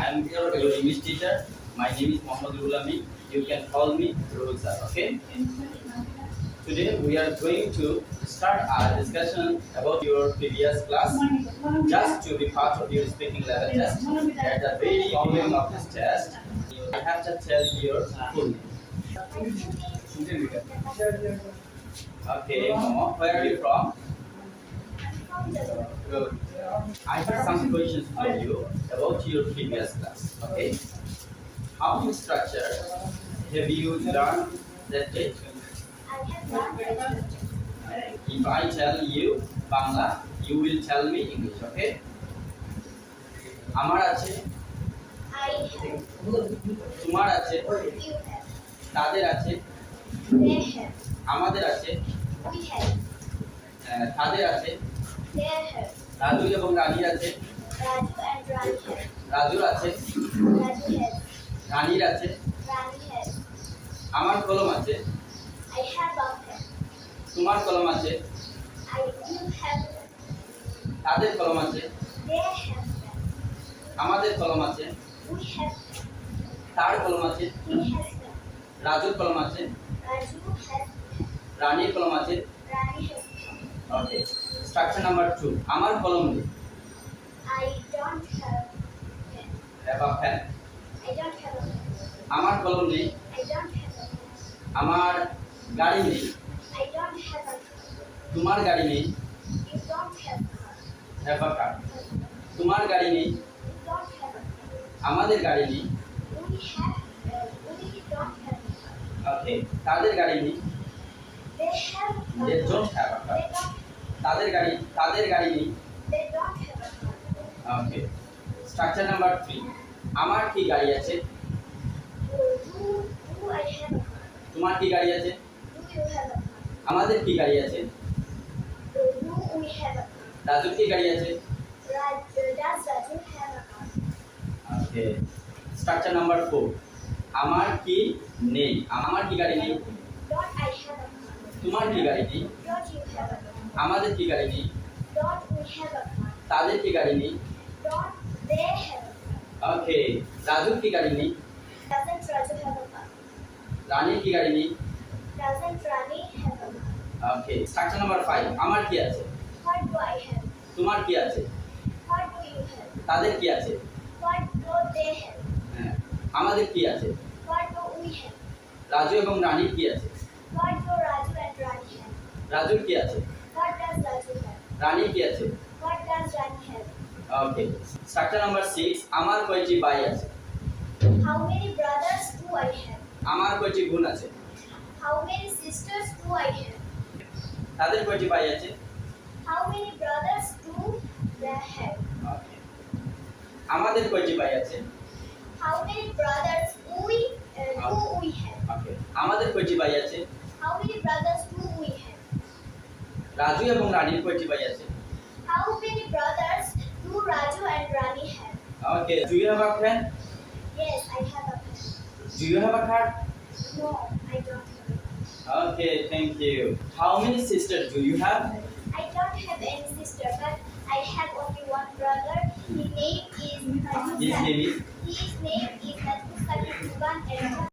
am your English teacher. My name is Mohammad Rulami. You can call me Rul sir. Okay. Today we are going to start our discussion about your previous class. Just to be part of your speaking level test. At the very beginning of this test, I have to tell your full name. Okay, Momo, where are you from? Good. I have some questions for you about your previous class. Okay. How many structure have you learned that day? If I tell you Bangla, you will tell me English. Okay. আমার আছে, তোমার আছে, তাদের আছে, আমাদের আছে, তাদের আছে, রাজু এবং রানীর আছে, রাজুর আছে, রানীর আছে, আমার কলম আছে, তোমার কলম আছে, তাদের কলম আছে, আমাদের কলম আছে, তার কলম আছে, রাজুর কলম আছে, রানীর কলম আছে। ওকে, স্ট্রাকচার নাম্বার 2, আমার কলম নেই। have a pen. আমার কলম নেই। আমার গাড়ি নেই। তোমার গাড়ি নেই। have a car. তোমার গাড়ি নেই। আমাদের গাড়ি নেই। ওকে, তাদের গাড়ি নেই। they don't have a car. তাদের গাড়ি নেই। ওকে, স্ট্রাকচার নাম্বার 3, আমার কি গাড়ি আছে? তোমার কি গাড়ি আছে? আমাদের কি গাড়ি আছে? রাজুর কি গাড়ি আছে? ওকে, স্ট্রাকচার নাম্বার 4, আমার কি নেই? আমার কি গাড়ি নেই? তোমার কি গাড়ি নেই? আমাদের কি গাড়ি নেই? তাদের কি গাড়ি নেই? ওকে, রাজুর কি গাড়ি নেই? রানীর কি গাড়ি নেই? ওকে, স্ট্রাকচার নাম্বার 5, আমার কি আছে? তোমার কি আছে? তাদের কি আছে? হ্যাঁ, আমাদের কি আছে? রাজু এবং রানীর কি আছে? রাজুর কি আছে? রানীর কি আছে? ওকে, স্ট্রাকচার নাম্বার 6, আমার কয়টি ভাই আছে? How many brothers do I have? আমার কয়টি বোন আছে? How many sisters do I have? তাদের কয়টি ভাই আছে? How many brothers do they have? ওকে, আমাদের কয়টি ভাই আছে? How many brothers do we have? ওকে, আমাদের কয়টি ভাই আছে? How many brothers do we have? Raju এবং রানীর কয়টি ভাই আছে? How many brothers do Raju and Rani have? Okay, do you have a pen? Yes, I have a pen. Do you have a card? No, I don't have. Okay, thank you. How many sisters do you have? I don't have any sister, but I have only one brother. His name is His name is? His name is Nathusaki Tuban and